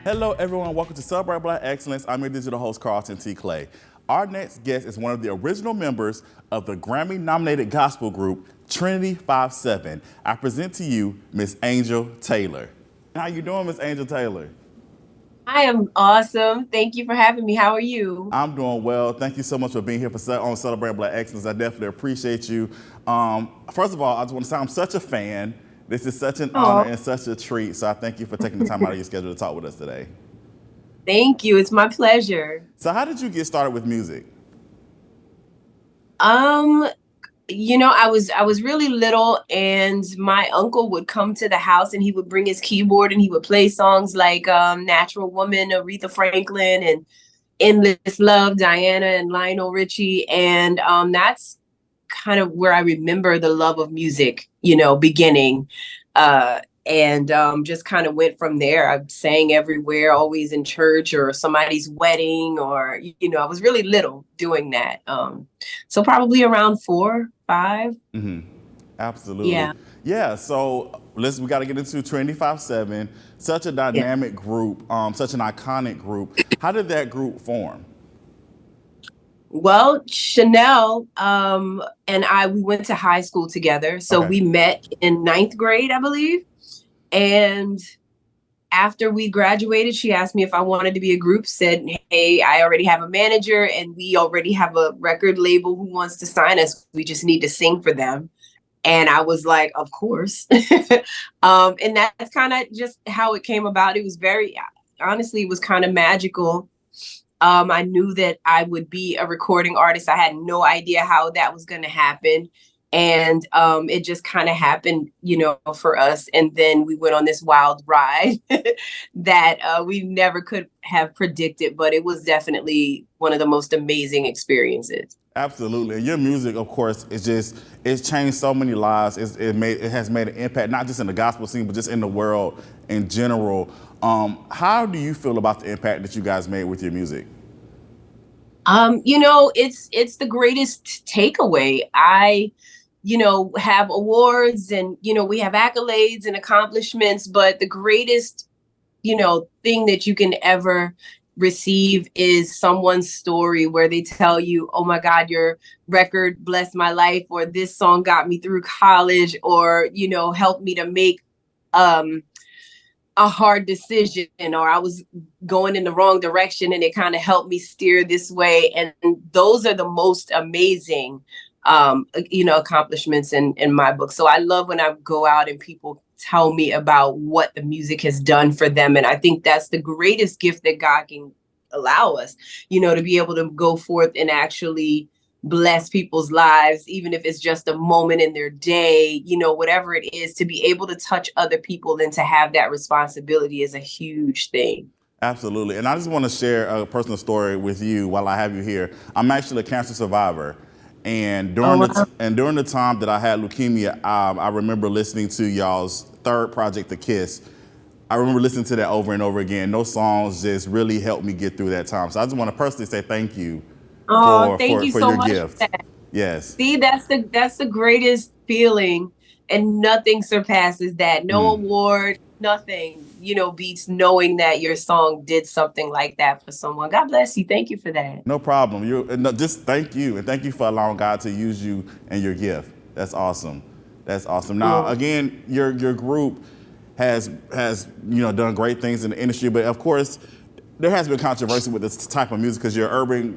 Hello, everyone. Welcome to Celebrate Black Excellence. I'm your digital host, Carlton T. Clay. Our next guest is one of the original members of the Grammy-nominated gospel group, Trinity 57. I present to you Miss Angel Taylor. How you doing, Miss Angel Taylor? I am awesome. Thank you for having me. How are you? I'm doing well. Thank you so much for being here on Celebrate Black Excellence. I definitely appreciate you. First of all, I just want to say I'm such a fan. This is such an honor Oh, and such a treat. So I thank you for taking the time out of your schedule to talk with us today. thank you. It's my pleasure. So how did you get started with music? Um, I was really little and my uncle would come to the house and he would bring his keyboard and he would play songs like Natural Woman, Aretha Franklin, and Endless Love, Diana and Lionel Richie. And that's kind of where I remember the love of music, beginning. And just kind of went from there. I sang everywhere, always in church or somebody's wedding, or I was really little doing that. So probably around 4, 5. Absolutely. Yeah, Yeah, so we got to get into 257. Such a yeah. dynamic group, such an iconic group. How did that group form? Well, Chanel and we went to high school together. So Okay. we met in ninth grade, I believe. And after we graduated, she asked me if I wanted to be a group, said, "Hey, I already have a manager and we already have a record label who wants to sign us. We just need to sing for them." And I was like, "Of course." And that's kind of just how it came about. It was honestly, it was kind of magical. I knew that I would be a recording artist. I had no idea how that was going to happen. And it just kind of happened, for us. And then we went on this wild ride that we never could have predicted, but it was definitely one of the most amazing experiences. Absolutely. And your music, of course, it's changed so many lives. It has made an impact, not just in the gospel scene, but just in the world in general. How do you feel about the impact that you guys made with your music? It's the greatest takeaway. I have awards and, we have accolades and accomplishments, but the greatest, thing that you can ever receive is someone's story where they tell you, "Oh my God, your record blessed my life," or "This song got me through college," or, helped me to make um a hard decision, or I was going in the wrong direction and it kind of helped me steer this way. And those are the most amazing accomplishments in my book. So I love when I go out and people tell me about what the music has done for them. And I think that's the greatest gift that God can allow us, to be able to go forth and actually bless people's lives, even if it's just a moment in their day, whatever it is, to be able to touch other people and to have that responsibility is a huge thing. Absolutely. And I just want to share a personal story with you while I have you here. I'm actually a cancer survivor. And Oh, wow. during the time that I had leukemia, I remember listening to y'all's third project, The Kiss. I remember listening to that over and over again. Those songs just really helped me get through that time. So I just want to personally say thank you Oh, thank you for so your much for gift. that. Yes. See, that's the greatest feeling, and nothing surpasses that. No award, nothing, beats knowing that your song did something like that for someone. God bless you. Thank you for that. No problem. No, just thank you, and thank you for allowing God to use you and your gift. That's awesome. That's awesome. Now, Oh, again, your group has done great things in the industry, but of course, there has been controversy with this type of music because you're urban,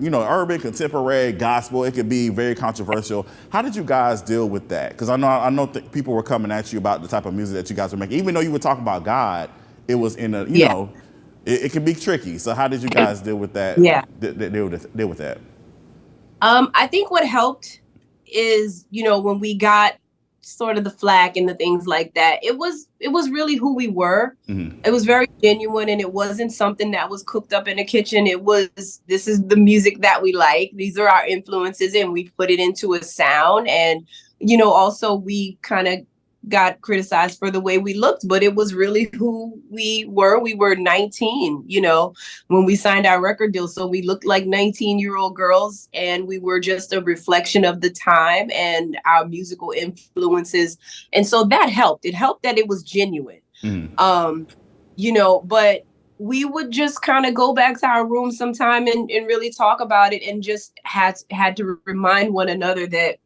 contemporary, gospel. It could be very controversial. How did you guys deal with that? Because I know people were coming at you about the type of music that you guys were making, even though you were talking about God. It was in a yeah. it can be tricky. So how did you guys deal with that? Yeah. Deal with that? I think what helped is, when we got sort of the flack and the things like that, it was really who we were. It was very genuine and it wasn't something that was cooked up in a kitchen. It was, this is the music that we like. These are our influences and we put it into a sound. And, also we kind of got criticized for the way we looked, but it was really who we were. We were 19, when we signed our record deal. So we looked like 19-year-old girls and we were just a reflection of the time and our musical influences. And so that helped. It helped that it was genuine. Mhm. But we would just kind of go back to our room sometime and really talk about it, and just had to remind one another that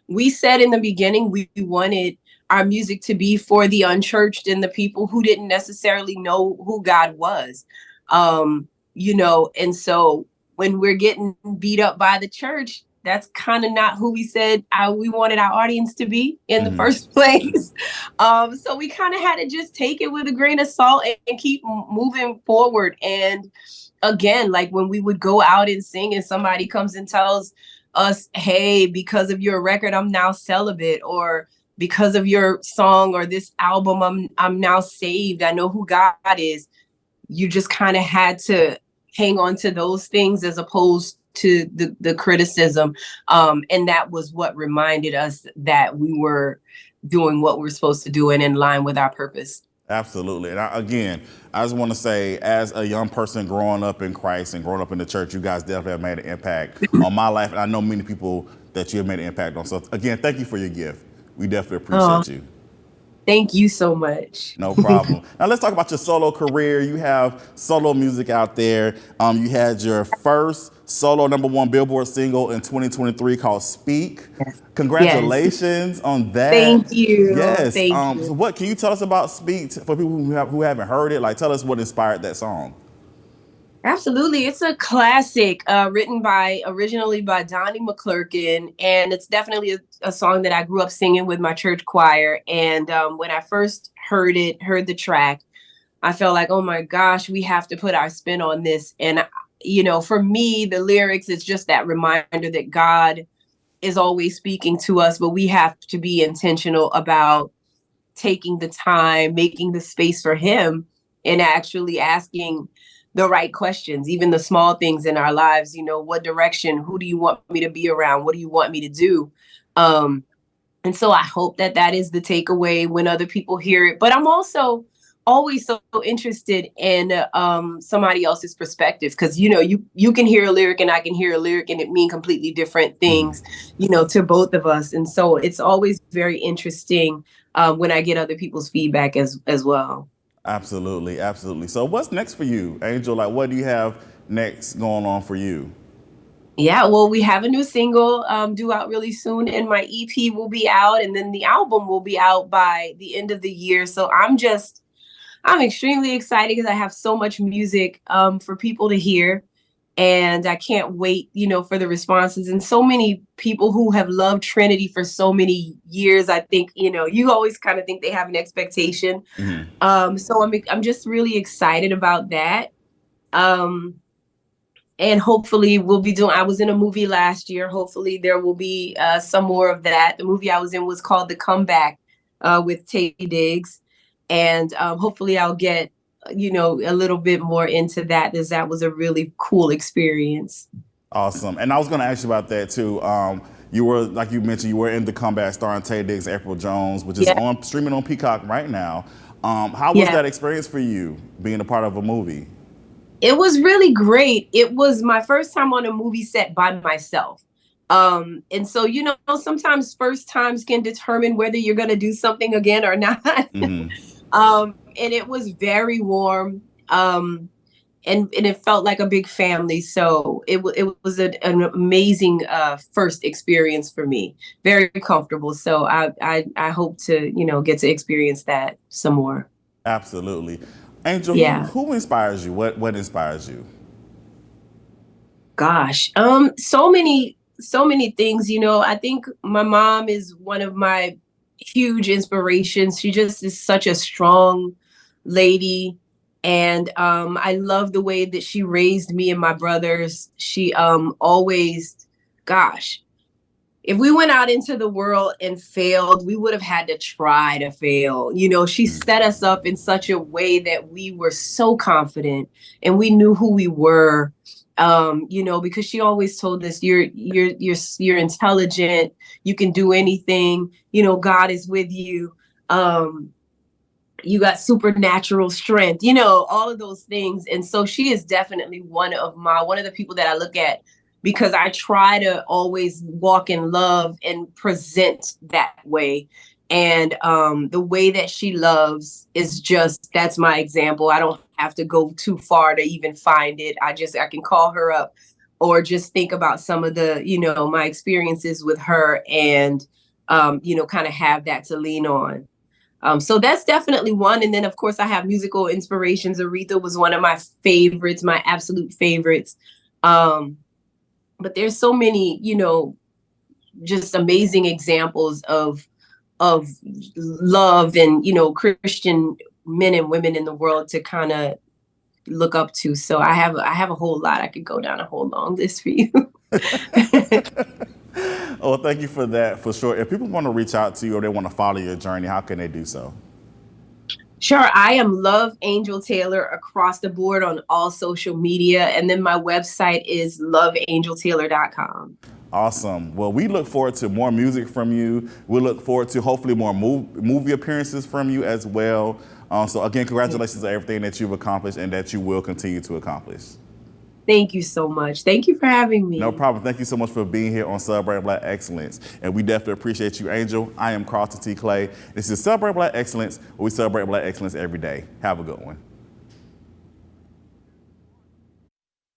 we said in the beginning we wanted our music to be for the unchurched and the people who didn't necessarily know who God was. And so when we're getting beat up by the church, that's kind of not who we said we wanted our audience to be in the first place. So we kind of had to just take it with a grain of salt and keep moving forward. And again, like when we would go out and sing and somebody comes and tells us, hey, because of your record, I'm now celibate, or because of your song or this album, I'm now saved. I know who God is. You just kind of had to hang on to those things as opposed to the criticism. And that was what reminded us that we were doing what we're supposed to do and in line with our purpose. Absolutely. And I just want to say, as a young person growing up in Christ and growing up in the church, you guys definitely have made an impact on my life. And I know many people that you have made an impact on. So again, thank you for your gift. We definitely appreciate you. Thank you so much. No problem. Now let's talk about your solo career. You have solo music out there. You had your first solo #1 Billboard single in 2023 called Speak. Yes. Congratulations on that. Thank you. Yes. Thank you. So what can you tell us about Speak for people who haven't heard it? Like, tell us what inspired that song. Absolutely. It's a classic, written originally by Donnie McClurkin. And it's definitely a song that I grew up singing with my church choir. And when I first heard the track, I felt like, oh my gosh, we have to put our spin on this. And, for me, the lyrics, it's just that reminder that God is always speaking to us, but we have to be intentional about taking the time, making the space for him, and actually asking the right questions, even the small things in our lives. What direction, who do you want me to be around? What do you want me to do? And so I hope that is the takeaway when other people hear it. But I'm also always so interested in somebody else's perspective, because you can hear a lyric and I can hear a lyric and it mean completely different things, to both of us. And so it's always very interesting when I get other people's feedback as well. Absolutely, absolutely. So what's next for you, Angel? Like, what do you have next going on for you? Yeah, well, we have a new single due out really soon, and my EP will be out, and then the album will be out by the end of the year. So I'm extremely excited because I have so much music for people to hear. And I can't wait, for the responses, and so many people who have loved Trinity for so many years. I think, you always kind of think they have an expectation. So I'm just really excited about that. And hopefully I was in a movie last year. Hopefully there will be some more of that. The movie I was in was called The Comeback with Taye Diggs. And hopefully I'll get a little bit more into that, as that was a really cool experience. Awesome. And I was going to ask you about that too. You were, like you mentioned, you were in The Comeback starring Taye Diggs, April Jones, which is streaming on Peacock right now. How was that experience for you, being a part of a movie? It was really great. It was my first time on a movie set by myself. And so, sometimes first times can determine whether you're going to do something again or not. And it was very warm. And it felt like a big family. So it was an amazing first experience for me. Very comfortable. So I hope to, get to experience that some more. Absolutely. Angel, who inspires you? What inspires you? Gosh, so many things. I think my mom is one of my huge inspirations. She just is such a strong lady. And I love the way that she raised me and my brothers. She always, gosh, if we went out into the world and failed, we would have had to try to fail. She set us up in such a way that we were so confident and we knew who we were. Because she always told us, you're intelligent, you can do anything, God is with you. You got supernatural strength, all of those things. And so she is definitely one of the people that I look at, because I try to always walk in love and present that way. And the way that she loves is that's my example. I don't have to go too far to even find it. I can call her up or just think about some of the, my experiences with her and, kind of have that to lean on. So that's definitely one. And then, of course, I have musical inspirations. Aretha was one of my favorites, my absolute favorites. But there's so many, just amazing examples of love and, Christian men and women in the world to kind of look up to. So I have a whole lot. I could go down a whole long list for you. Oh, thank you for that, for sure. If people want to reach out to you or they want to follow your journey, how can they do so? Sure. I am Love Angel Taylor across the board on all social media. And then my website is loveangeltaylor.com. Awesome. Well, we look forward to more music from you. We look forward to hopefully more movie appearances from you as well. So again, congratulations on everything that you've accomplished and that you will continue to accomplish. Thank you so much. Thank you for having me. No problem. Thank you so much for being here on Celebrate Black Excellence. And we definitely appreciate you, Angel. I am Carlton T. Clay. This is Celebrate Black Excellence, where we celebrate Black excellence every day. Have a good one.